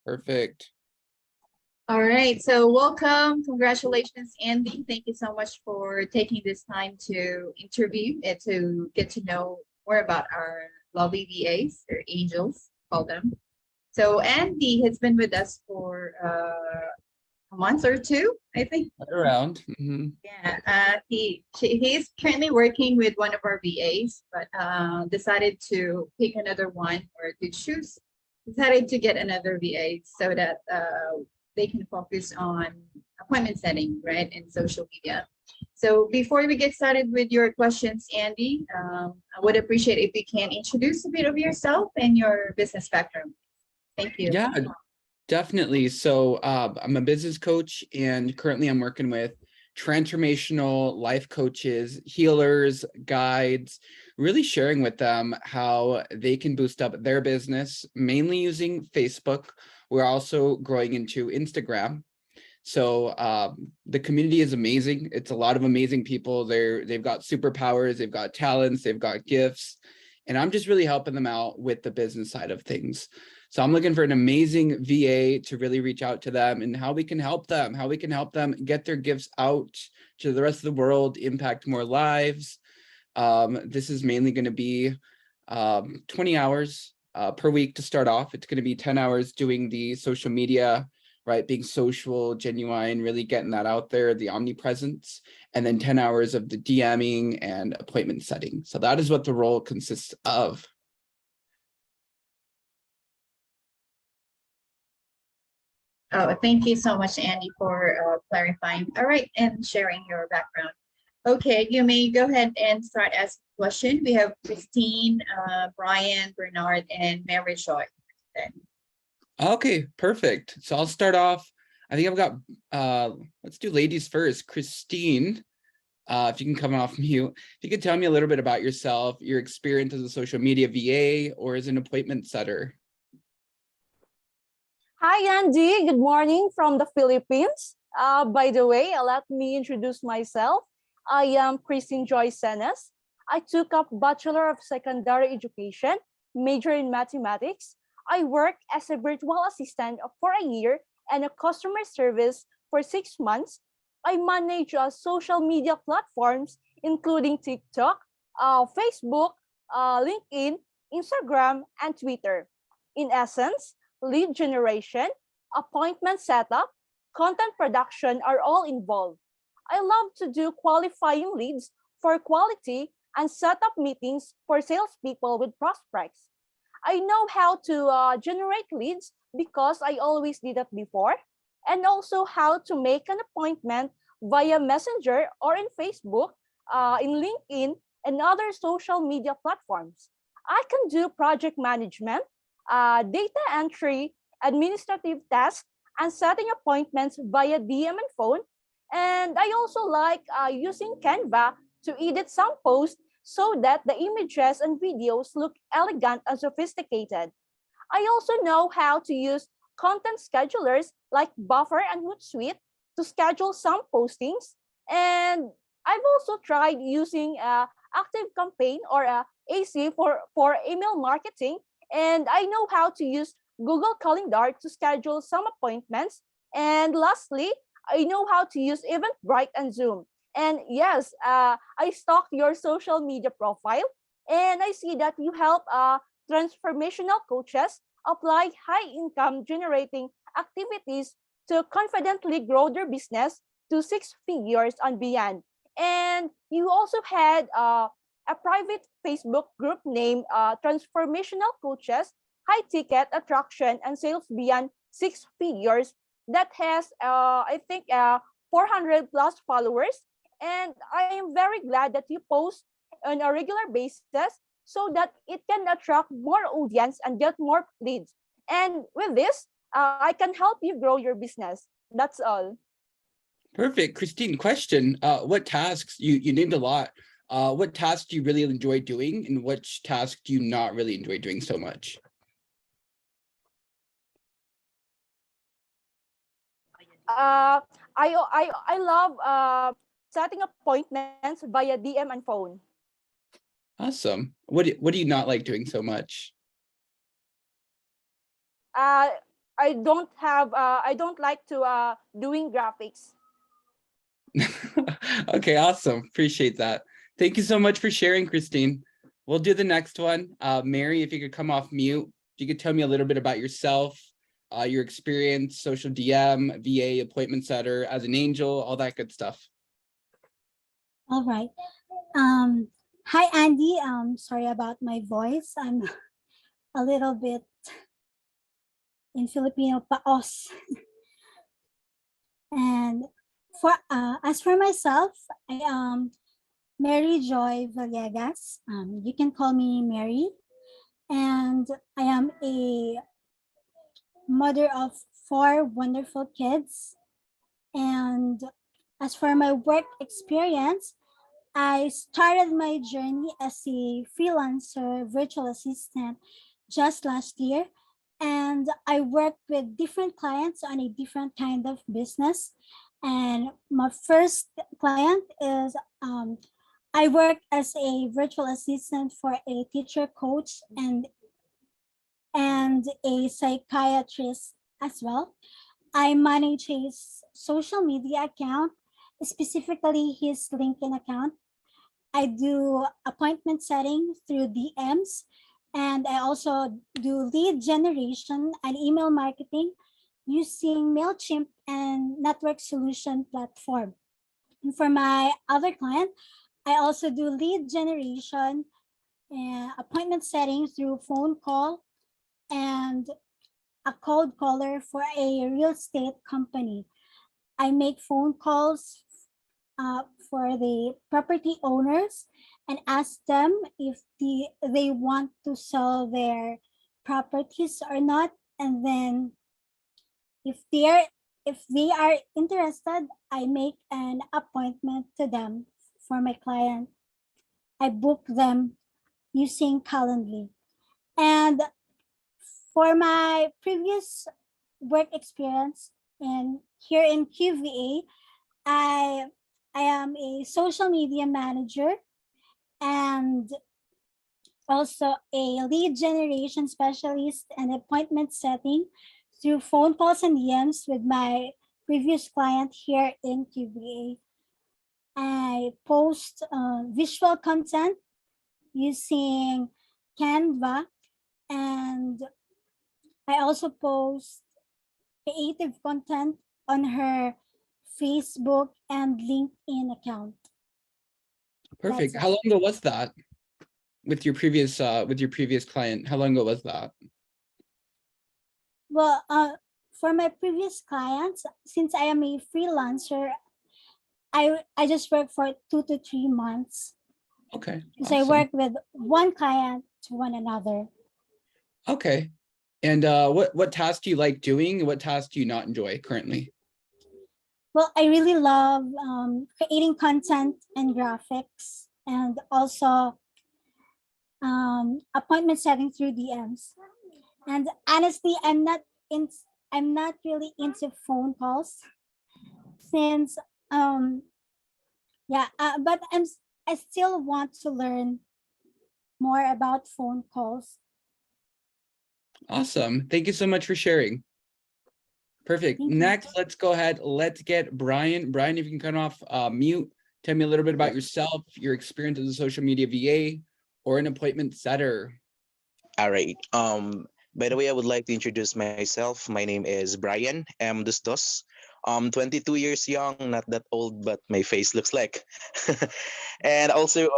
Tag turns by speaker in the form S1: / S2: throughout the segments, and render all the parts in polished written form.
S1: Perfect.
S2: All right, so welcome. Congratulations, Andy. Thank you so much for taking this time to interview and to get to know more about our lovely VAs or angels, call them. So Andy has been with us for a month or two, I think.
S1: Right around.
S2: Yeah, he is currently working with one of our VAs, but decided to pick another one or to choose. Decided to get another VA so that they can focus on appointment setting, right, and social media. So before we get started with your questions, Andy, I would appreciate if you can introduce a bit of yourself and your business background. Thank you.
S1: Yeah, definitely. So I'm a business coach, and currently I'm working with transformational life coaches, healers, guides, really sharing with them how they can boost up their business, mainly using Facebook. We're also growing into Instagram. So the community is amazing. It's a lot of amazing people. They've got superpowers, they've got talents, they've got gifts, and I'm just really helping them out with the business side of things. So I'm looking for an amazing VA to really reach out to them and how we can help them, get their gifts out to the rest of the world, impact more lives. This is mainly going to be 20 hours per week to start off. It's going to be 10 hours doing the social media, right? Being social, genuine, really getting that out there, the omnipresence, and then 10 hours of the DMing and appointment setting. So that is what the role consists of.
S2: Oh, thank you so much, Andy, for clarifying. All right, and sharing your background. Okay, you may go ahead and start asking question. We have Christine, Brian, Bernard, and Mary Joy.
S1: Okay, perfect. So I'll start off. I think I've got, let's do ladies first. Christine, if you can come off mute, if you could tell me a little bit about yourself, your experience as a social media VA or as an appointment setter.
S3: Hi, Andy. Good morning from the Philippines. By the way, let me introduce myself. I am Christine Joy Senes. I took up Bachelor of Secondary Education, major in mathematics. I worked as a virtual assistant for a year and a customer service for 6 months. I manage social media platforms, including TikTok, Facebook, LinkedIn, Instagram, and Twitter. In essence, lead generation, appointment setup, content production are all involved. I love to do qualifying leads for quality and set up meetings for salespeople with prospects. I know how to generate leads because I always did that before, and also how to make an appointment via Messenger or in Facebook, in LinkedIn, and other social media platforms. I can do project management, data entry, administrative tasks, and setting appointments via DM and phone. And I also like using Canva to edit some posts so that the images and videos look elegant and sophisticated. I also know how to use content schedulers like Buffer and Hootsuite to schedule some postings. And I've also tried using Active Campaign or AC for email marketing. And I know how to use Google Calendar to schedule some appointments. And lastly, I know how to use Eventbrite and Zoom. And yes, I stalked your social media profile, and I see that you help transformational coaches apply high income generating activities to confidently grow their business to 6 figures and beyond. And you also had a private Facebook group named Transformational Coaches, High Ticket Attraction and Sales Beyond 6 Figures that has, I think, 400 plus followers. And I am very glad that you post on a regular basis so that it can attract more audience and get more leads. And with this, I can help you grow your business. That's all.
S1: Perfect. Christine, question. What tasks, you named a lot. What tasks do you really enjoy doing, and which tasks do you not really enjoy doing so much?
S3: I love setting appointments via DM and phone.
S1: Awesome. What do you not like doing so much?
S3: I I don't like to doing graphics.
S1: Okay, awesome. Appreciate that. Thank you so much for sharing, Christine. We'll do the next one. Mary, if you could come off mute, if you could tell me a little bit about yourself, your experience, social DM, VA, appointment setter, as an angel, all that good stuff.
S4: All right. Hi, Andy. Sorry about my voice. I'm a little bit in Filipino paos. And for as for myself, I am Mary Joy Villegas. You can call me Mary, and I am a mother of 4 wonderful kids. And as for my work experience, I started my journey as a freelancer virtual assistant just last year. And I work with different clients on a different kind of business. And my first client is I work as a virtual assistant for a teacher coach and a psychiatrist as well. I manage his social media account, specifically his LinkedIn account. I do appointment setting through DMs, and I also do lead generation and email marketing using MailChimp and network solution platform. And for my other client, I also do lead generation and appointment setting through phone call and a cold caller for a real estate company. I make phone calls for the property owners and ask them if they want to sell their properties or not. And then if they are interested, I make an appointment to them for my client. I book them using Calendly. And for my previous work experience in here in QVA, I I am a social media manager and also a lead generation specialist and appointment setting through phone calls and DMs with my previous client here in QVA. I post visual content using Canva, and I also post creative content on her Facebook and LinkedIn account.
S1: Perfect.
S4: That's it.
S1: How long ago was that with your previous client? How long ago was that?
S4: Well, for my previous clients, since I am a freelancer, I just work for 2 to 3 months
S1: Okay,
S4: because I
S1: awesome.
S4: work with one client to one another.
S1: Okay. And what tasks do you like doing? What tasks do you not enjoy currently?
S4: Well, I really love creating content and graphics, and also appointment setting through DMs. And honestly, I'm not really into phone calls since but I still want to learn more about phone calls.
S1: Awesome. Thank you so much for sharing. Perfect.
S4: Thank you.
S1: Next, let's go ahead. Let's get Brian. Brian, if you can cut off mute, tell me a little bit about yourself, your experience as a social media VA or an appointment setter.
S5: All right. By the way, I would like to introduce myself. My name is Brian M. Dustos. 22 years young, not that old, but my face looks like. And also,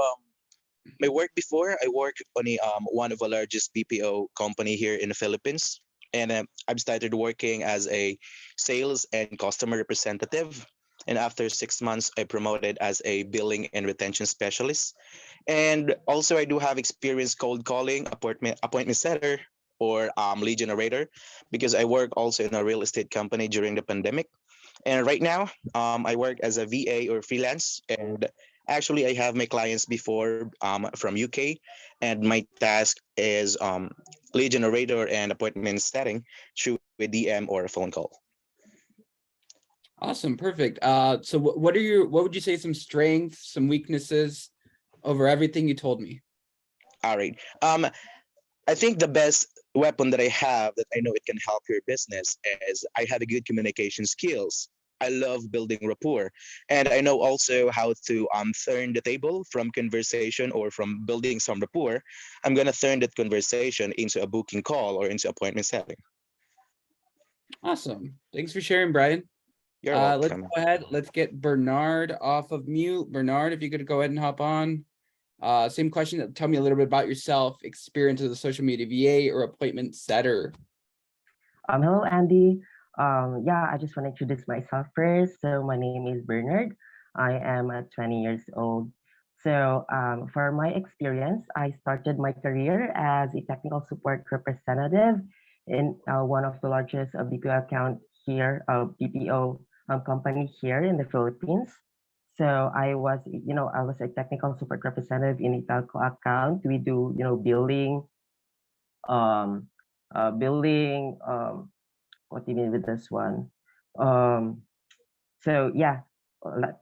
S5: my work before, I work on one of the largest BPO company here in the Philippines. And I've started working as a sales and customer representative. And after 6 months, I promoted as a billing and retention specialist. And also, I do have experience cold calling, appointment setter, or lead generator, because I work also in a real estate company during the pandemic. And right now, I work as a VA or freelance. And actually, I have my clients before from UK, and my task is lead generator and appointment setting through a DM or a phone call.
S1: Awesome. Perfect. So what would you say some strengths, some weaknesses over everything you told me?
S5: All right. I think the best weapon that I have that I know it can help your business is I have a good communication skills. I love building rapport, and I know also how to turn the table from conversation or from building some rapport. I'm gonna turn that conversation into a booking call or into appointment setting.
S1: Awesome. Thanks for sharing, Brian.
S5: You're
S1: Let's
S5: welcome.
S1: go ahead. Let's get Bernard off of mute. Bernard, if you could go ahead and hop on. Same question. Tell me a little bit about yourself, experience as a social media VA or appointment setter.
S6: Hello, Andy. Yeah, I just want to introduce myself first. So my name is Bernard. I am 20 years old. So for my experience, I started my career as a technical support representative in one of the largest BPO account here, BPO company here in the Philippines. So I was a technical support representative in a telco account. We do, billing, um, billing, what do you mean with this one? Um, so yeah,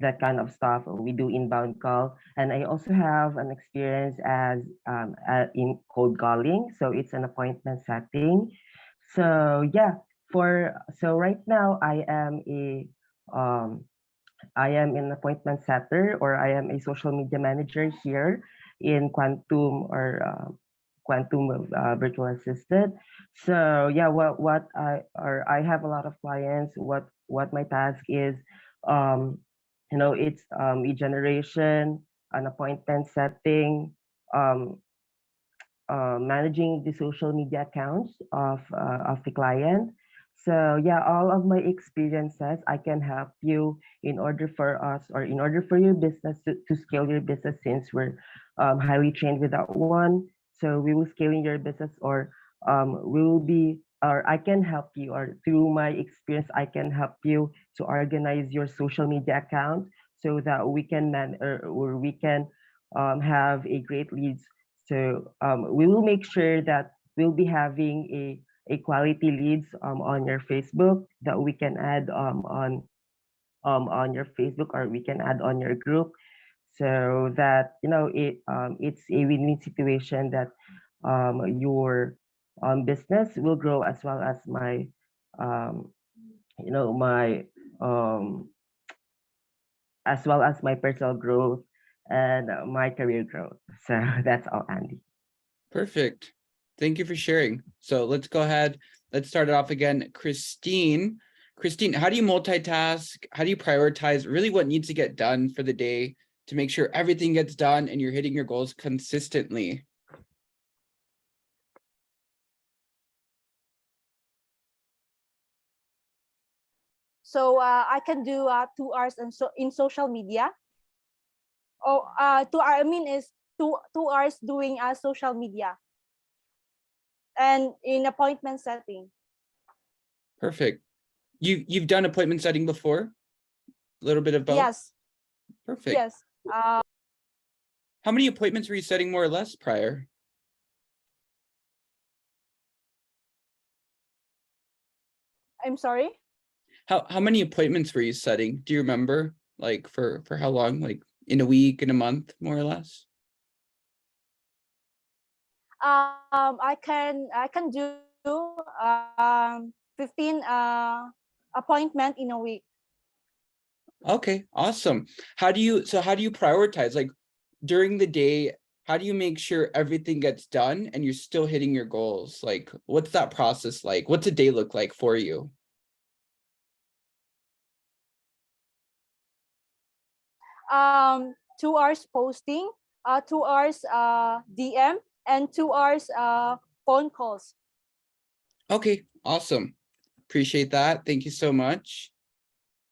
S6: that kind of stuff. We do inbound call, and I also have an experience as in cold calling. So it's an appointment setting. So yeah, so right now um, I am an appointment setter, or I am a social media manager here in Quantum virtual assistant. So yeah, I have a lot of clients. What my task is, um, it's lead generation, an appointment setting, um, managing the social media accounts of the client. So yeah, all of my experiences, I can help you in order for us, or in order for your business to scale your business, since we're highly trained with that one. So we will scaling your business, or we will be, or I can help you, or through my experience, I can help you to organize your social media account so that we can or we can have a great leads. So we will make sure that we'll be having a quality leads on your Facebook that we can add on your Facebook, or we can add on your group, so that it's a win-win situation, that your business will grow, as well as my um, my um, as well as my personal growth and my career growth. So that's all, Andy.
S1: Perfect. Thank you for sharing. So let's go ahead. Let's start it off again. Christine, how do you multitask? How do you prioritize really what needs to get done for the day to make sure everything gets done and you're hitting your goals consistently?
S3: So I can do 2 hours in social media. Oh, 2 hours, I mean is 2 hours doing social media and in appointment setting.
S1: Perfect. You've done appointment setting before? A little bit of both?
S3: Yes.
S1: Perfect.
S3: Yes.
S1: How many appointments were you setting more or less prior?
S3: I'm sorry.
S1: How many appointments were you setting? Do you remember? Like for how long? Like in a week, in a month, more or less?
S3: I can do 15 appointment in a week.
S1: Okay, awesome. How do you prioritize, like during the day? How do you make sure everything gets done and you're still hitting your goals? Like, what's that process like? What's a day look like for you?
S3: 2 hours posting, 2 hours DM, and 2 hours phone calls.
S1: Okay, awesome. Appreciate that. Thank you so much.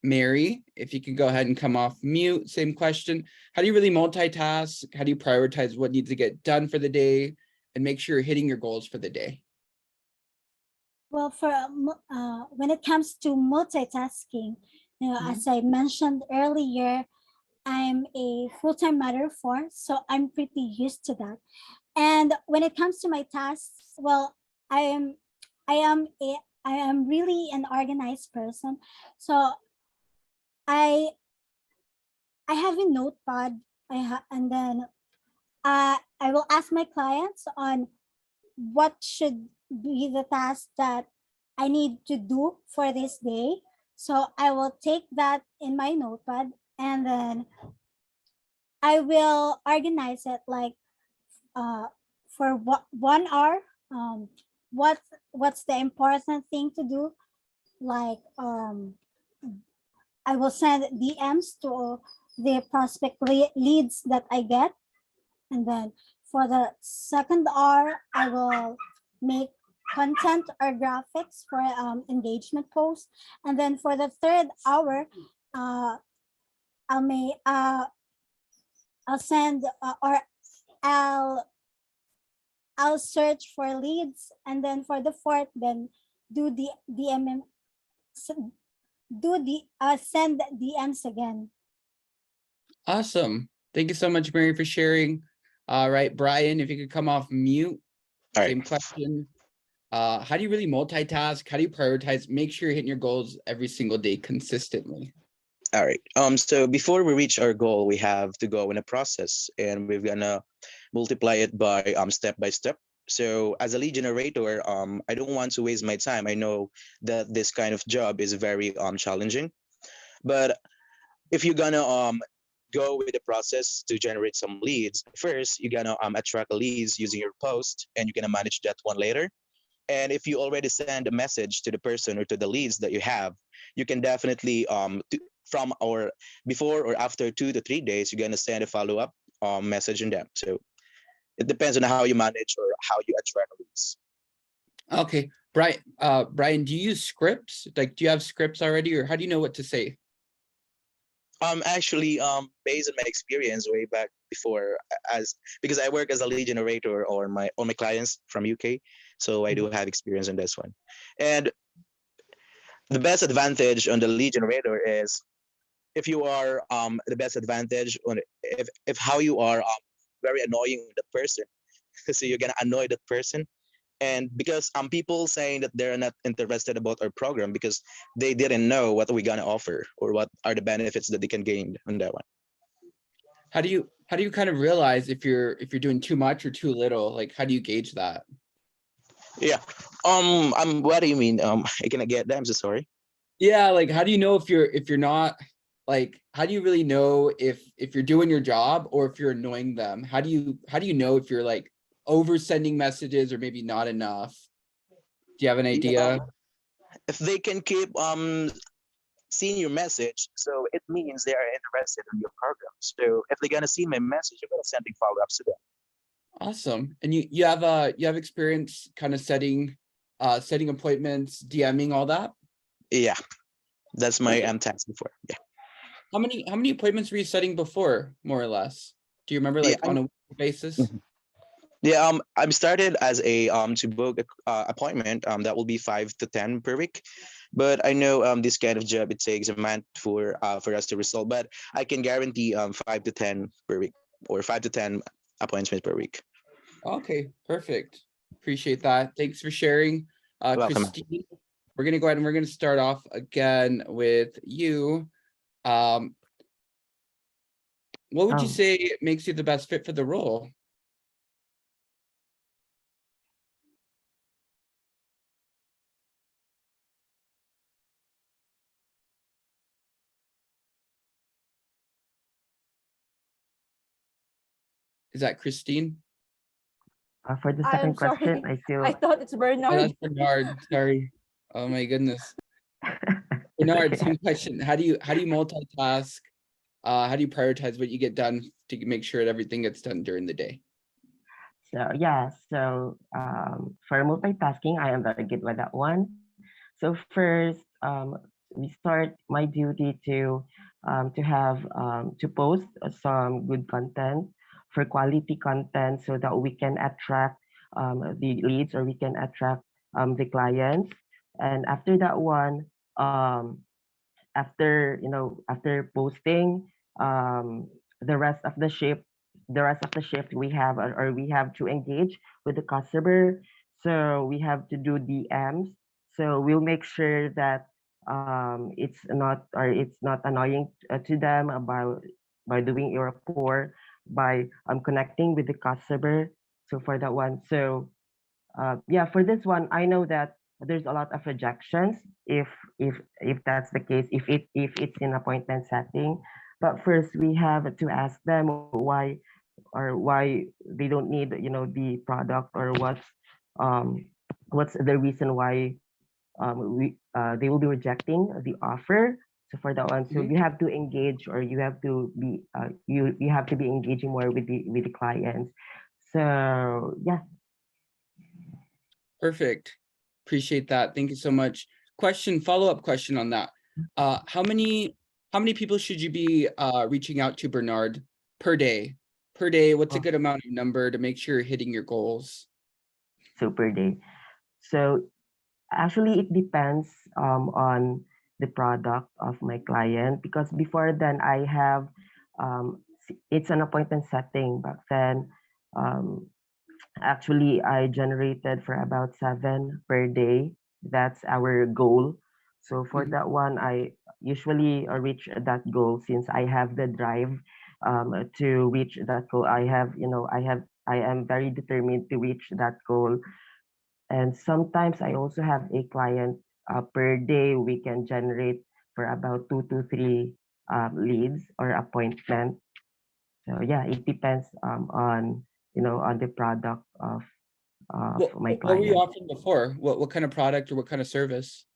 S1: Mary, if you could go ahead and come off mute, same question. How do you really multitask? How do you prioritize what needs to get done for the day and make sure you're hitting your goals for the day?
S4: Well, when it comes to multitasking, as I mentioned earlier, I'm a full-time mother of four, so I'm pretty used to that. And when it comes to my tasks, well, I am I am a I am really an organized person. So I I have a notepad. And then I will ask my clients on what should be the task that I need to do for this day. So I will take that in my notepad, and then I will organize it like uh, for 1 hour. Um, what what's the important thing to do? Like I will send DMs to the prospect leads that I get, and then for the second hour, I will make content or graphics for engagement posts, and then for the third hour, uh, I'll may I'll send or I'll I'll search for leads, and then for the fourth, then do the DMM, do the send DMs again.
S1: Awesome. Thank you so much, Mary, for sharing. All right, Brian, if you could come off mute.
S5: All
S1: Same
S5: right.
S1: question. How do you really multitask? How do you prioritize? Make sure you're hitting your goals every single day consistently.
S5: All right. So before we reach our goal, we have to go in a process, and we're gonna multiply it by step. So as a lead generator, I don't want to waste my time. I know that this kind of job is very challenging, but if you're gonna go with the process to generate some leads, first you're gonna attract leads using your post, and you're gonna manage that one later. And if you already send a message to the person or to the leads that you have, you can definitely from or before or after 2 to 3 days, you're gonna send a follow-up message in them. So it depends on how you manage or how you attract leads.
S1: Okay, Brian, do you use scripts? Like, do you have scripts already, or how do you know what to say?
S5: Actually, based on my experience way back before, as because I work as a lead generator or my clients from UK, so I do have experience in this one. And the best advantage on the lead generator is if you are the best advantage on if how you are very annoying with the person, so you're gonna annoy that person. And because people saying that they're not interested about our program because they didn't know what we're gonna offer or what are the benefits that they can gain on that one.
S1: How do you kind of realize if you're doing too much or too little? Like, how do you gauge that?
S5: Yeah. What do you mean? I cannot get that. I'm so sorry.
S1: Yeah, like, how do you know if you're not, like, how do you really know if you're doing your job or if you're annoying them? How do you know if you're like over sending messages or maybe not enough? Do you have an
S5: Yeah,
S1: idea?
S5: if they can keep seeing your message, so it means they are interested in your program. So if they're gonna see my message, I'm gonna send follow-ups to them.
S1: Awesome. And you have experience kind of setting appointments, DMing, all that?
S5: Yeah, that's my
S1: Perfect.
S5: task before. Yeah.
S1: How many appointments were you setting before, more or less? Do you remember,
S5: Yeah.
S1: like, on a weekly basis?
S5: Yeah, I'm started as a to book a appointment that will be 5 to 10 per week, but I know this kind of job it takes a month for us to resolve, but I can guarantee 5 to 10 per week or 5 to 10 appointments per week.
S1: Okay, perfect. Appreciate that. Thanks for sharing.
S5: Welcome.
S1: Christine, we're gonna go ahead and we're gonna start off again with you. What would you
S6: Um,
S1: say makes you the best fit for the role? Is that Christine?
S6: for the
S3: I'm
S6: second question,
S3: sorry.
S6: I still.
S3: I thought it's
S1: Oh,
S3: Bernard.
S1: that's Bernard. Sorry. Oh my goodness.
S6: It's
S1: Bernard,
S6: okay.
S1: same question. How do you multitask? How do you prioritize what you get done to make sure that everything gets done during the day?
S6: So yeah, so for multitasking, I am very good with that one. So first, we start my duty to have to post some good content for quality content so that we can attract the leads or we can attract the clients. And after that one, after after posting the rest of the shift we have or we have to engage with the customer, so we have to do DMs, so we'll make sure that it's not annoying to them about by doing a rapport by connecting with the customer. So for that one, so Yeah, for this one, I know that there's a lot of rejections if that's the case, if it's in appointment setting. But first, we have to ask them why they don't need, the product, or what's the reason why they will be rejecting the offer. So for that one, so
S1: Mhm.
S6: you have to engage, or you have to be you have to be engaging more with the clients. So yeah.
S1: Perfect. Appreciate that. Thank you so much. Follow-up question on that. How many people should you be reaching out to, Bernard, per day? Per day, what's a
S6: Oh,
S1: good amount of number to make sure you're hitting your goals?
S6: so per day. So actually, it depends on the product of my client, because before then I have it's an appointment setting. Back then, um, actually, I generated for about 7 per day. That's our goal. So for
S1: Mhm.
S6: that one, I usually reach that goal, since I have the drive to reach that goal. I am very determined to reach that goal. And sometimes I also have a client, per day we can generate for about 2 to 3 leads or appointment. So yeah, it depends on the product of my
S1: What were you
S6: client.
S1: offering before? What kind of product or what kind of service?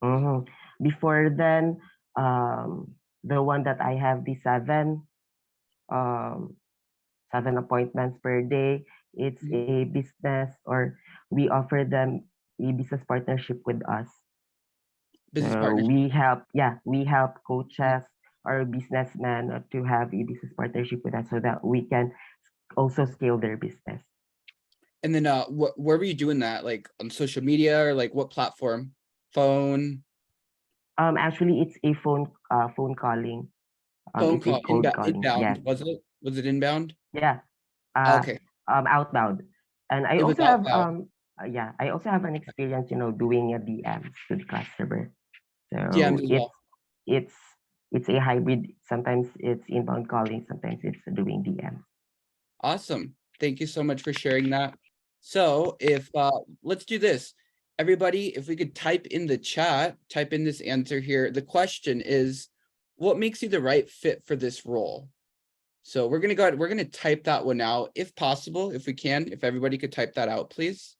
S6: Mhm. Before then, the one that I have, the um, 7 appointments per day, it's
S1: Mhm.
S6: a business, or we offer them a business partnership with us.
S1: Business
S6: So
S1: partnership.
S6: we help coaches or businessmen to have a business partnership with us, so that we can also scale their business.
S1: And then where were you doing that? Like on social media, or like what platform? Phone,
S6: Actually, it's a phone calling.
S1: phone
S6: It's a
S1: call,
S6: cold calling.
S1: inbound,
S6: Yes.
S1: was it? Was it inbound?
S6: Yeah. Uh,
S1: Okay,
S6: Outbound. And I
S1: it was
S6: also have
S1: outbound.
S6: I also have an experience, doing a DMs to the customer.
S1: DMs
S6: So
S1: as
S6: it's
S1: well.
S6: it's it's a hybrid. Sometimes it's inbound calling, sometimes it's doing DMs.
S1: Awesome. Thank you so much for sharing that. So if let's do this. Everybody, if we could type in the chat, type in this answer here. The question is, what makes you the right fit for this role? So we're gonna go ahead, we're gonna type that one out if possible, if we can, if everybody could type that out, please.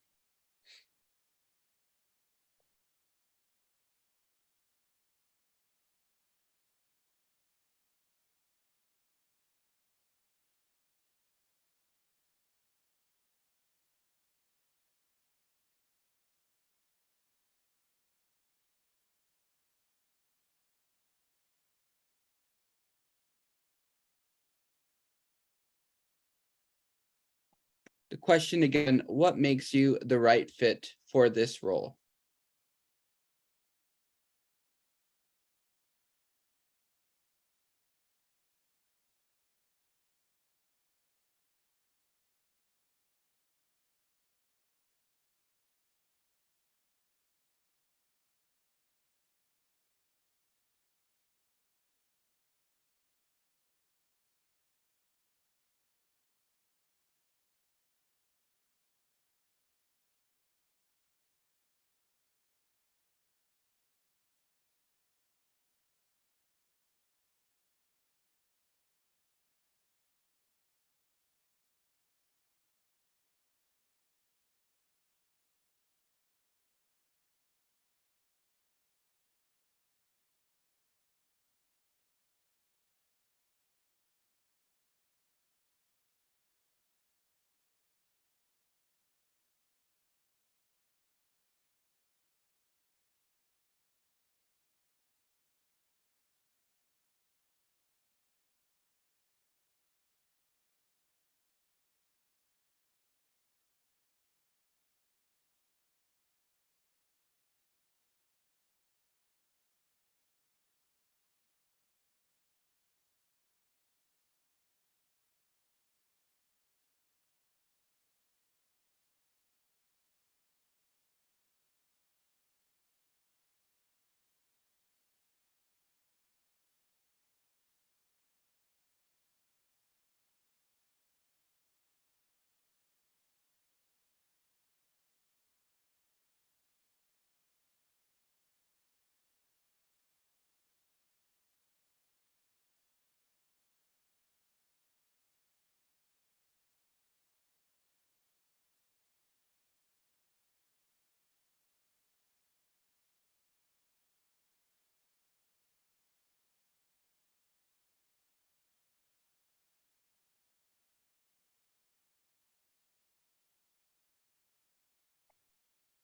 S1: The question again, what makes you the right fit for this role?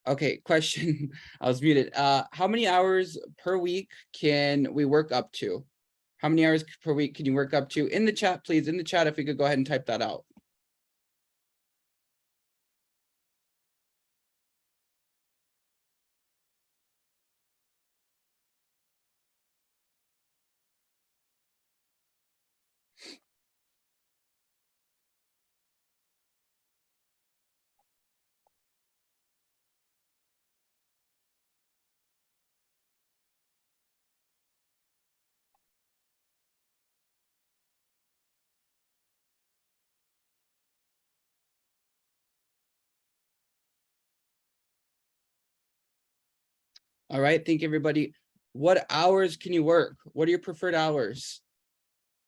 S1: Okay, question. I was muted. How many hours per week can we work up to? How many hours per week can you work up to? In the chat, please. In the chat, if we could go ahead and type that out. All right, thank you, everybody. What hours can you work? What are your preferred hours?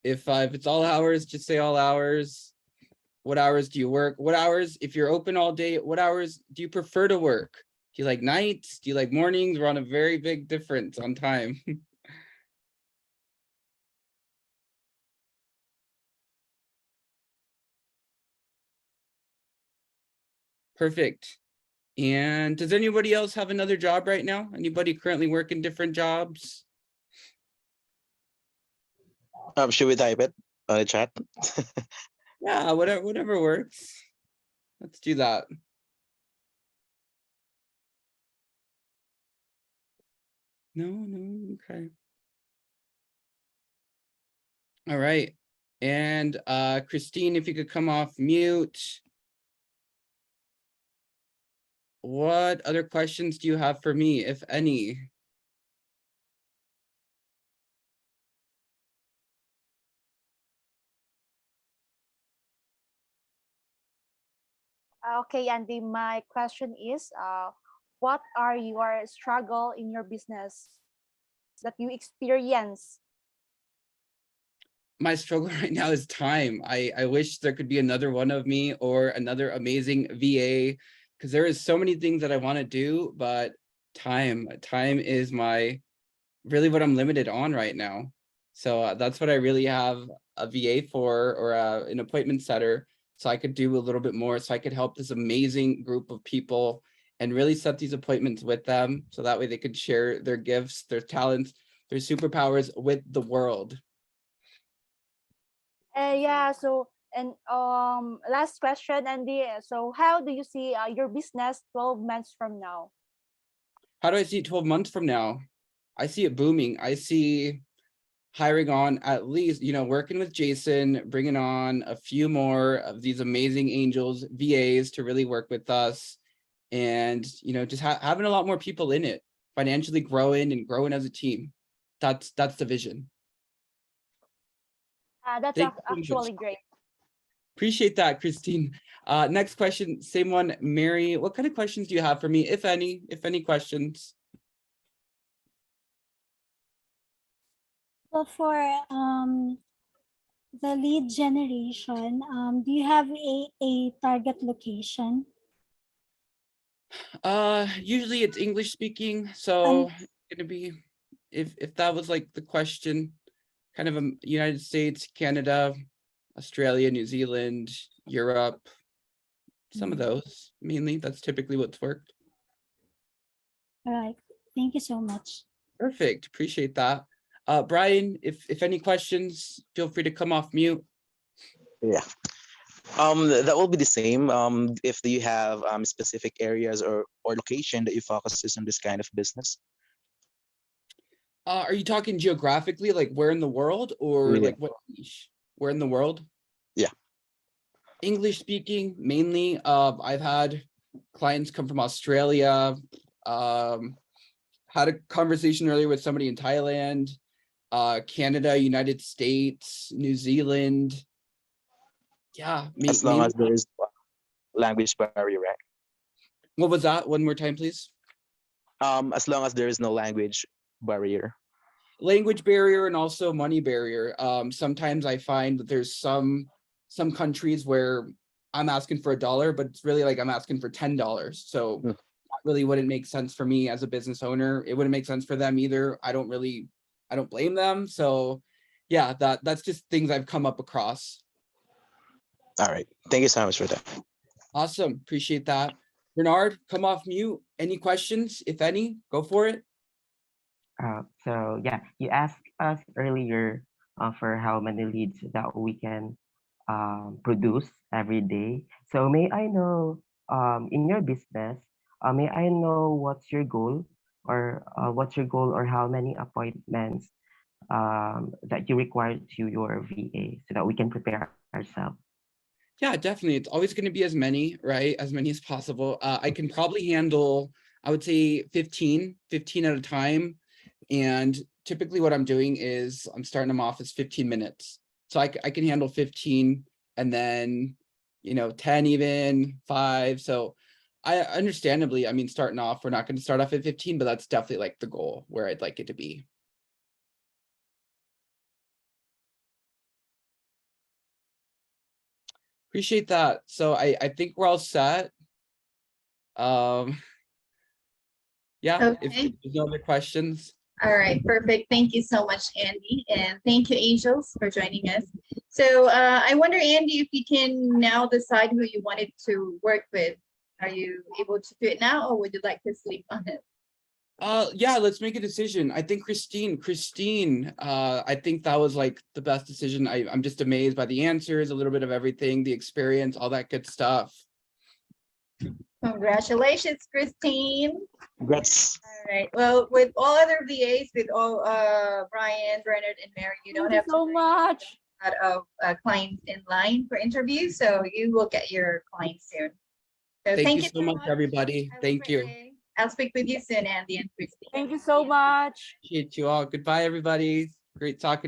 S1: If it's all hours, just say all hours. What hours do you work? What hours, if you're open all day, what hours do you prefer to work? Do you like nights? Do you like mornings? We're on a very big difference on time. Perfect. And does anybody else have another job right now? Anybody currently working different jobs?
S5: Should we type it on the chat?
S1: Yeah, whatever works. Let's do that. No, okay. All right. And Christine, if you could come off mute. What other questions do you have for me, if any?
S3: Okay, Andy, my question is, what are your struggle in your business that you experience?
S1: My struggle right now is time. I wish there could be another one of me or another amazing VA, because there is so many things that I want to do, but time is really what I'm limited on right now. So that's what I really have a VA for, or an appointment setter, so I could do a little bit more, so I could help this amazing group of people and really set these appointments with them, so that way they could share their gifts, their talents, their superpowers with the world.
S3: Yeah, so, and last question, Andy. So how do you see your business 12 months from now?
S1: How do I see it 12 months from now? I see it booming. I see hiring on at least, working with Jason, bringing on a few more of these amazing angels, VAs, to really work with us, and just having a lot more people in it, financially growing as a team. That's the vision.
S3: That's
S1: Thank you so much.
S3: actually great.
S1: Appreciate that, Christine. Next question, same one, Mary. What kind of questions do you have for me, if any questions?
S4: Well, for the lead generation, do you have a target location?
S1: Usually it's English speaking, so it's gonna be, if that was like the question, kind of a United States, Canada, Australia, New Zealand, Europe, some of those mainly. That's typically what's worked.
S4: All right. Thank you so much.
S1: Perfect. Appreciate that. Brian, if any questions, feel free to come off mute.
S5: Yeah. That will be the same. If you have specific areas or location that you focuses on this kind of business.
S1: Are you talking geographically, like where in the world, or
S5: Yeah.
S1: like what niche? Where in the world?
S5: Yeah.
S1: English speaking mainly. I've had clients come from Australia. Had a conversation earlier with somebody in Thailand, Canada, United States, New Zealand. Yeah,
S5: As long as there is language barrier, right?
S1: What was that? One more time, please.
S5: As long as there is no language barrier.
S1: Language barrier and also money barrier. Sometimes I find that there's some countries where I'm asking for $1, but it's really like I'm asking for $10. So that really wouldn't make sense for me as a business owner. It wouldn't make sense for them either. I don't blame them. So yeah, that's just things I've come up across.
S5: All right. Thank you so much for that.
S1: Awesome. Appreciate that. Bernard, come off mute. Any questions, if any? Go for it.
S6: So yeah, you asked us earlier for how many leads that we can produce every day. So may I know in your business, may I know what's your goal or how many appointments that you require to your VA so that we can prepare ourselves?
S1: Yeah, definitely. It's always going to be as many, right? As many as possible. I can probably handle, I would say 15 at a time. And typically what I'm doing is I'm starting them off as 15 minutes. So I can handle 15 and then, 10 even, 5. So I understandably, I mean, starting off, we're not going to start off at 15, but that's definitely like the goal where I'd like it to be. Appreciate that. So I think we're all set. Yeah, if
S2: Okay.
S1: there's no other questions.
S2: All right, perfect. Thank you so much, Andy. And thank you, Angels, for joining us. So I wonder, Andy, if you can now decide who you wanted to work with. Are you able to do it now, or would you like to sleep on it?
S1: Yeah, let's make a decision. I think Christine, I think that was like the best decision. I'm just amazed by the answers, a little bit of everything, the experience, all that good stuff.
S2: Congratulations, Christine.
S5: Congrats.
S2: All right. Well, with all other VAs, with all Brian, Bernard, and Mary, you don't
S3: Thank you
S2: have to
S3: so
S2: worry
S3: much.
S2: about clients in line for interviews, so you will get your clients soon. So
S1: Thank you so
S2: so
S1: much, everybody.
S2: Have a
S1: Thank
S2: great
S1: you.
S2: day. I'll speak with you soon, Andy and Christine.
S3: Thank you so much.
S1: Appreciate you all. Goodbye, everybody. Great talking.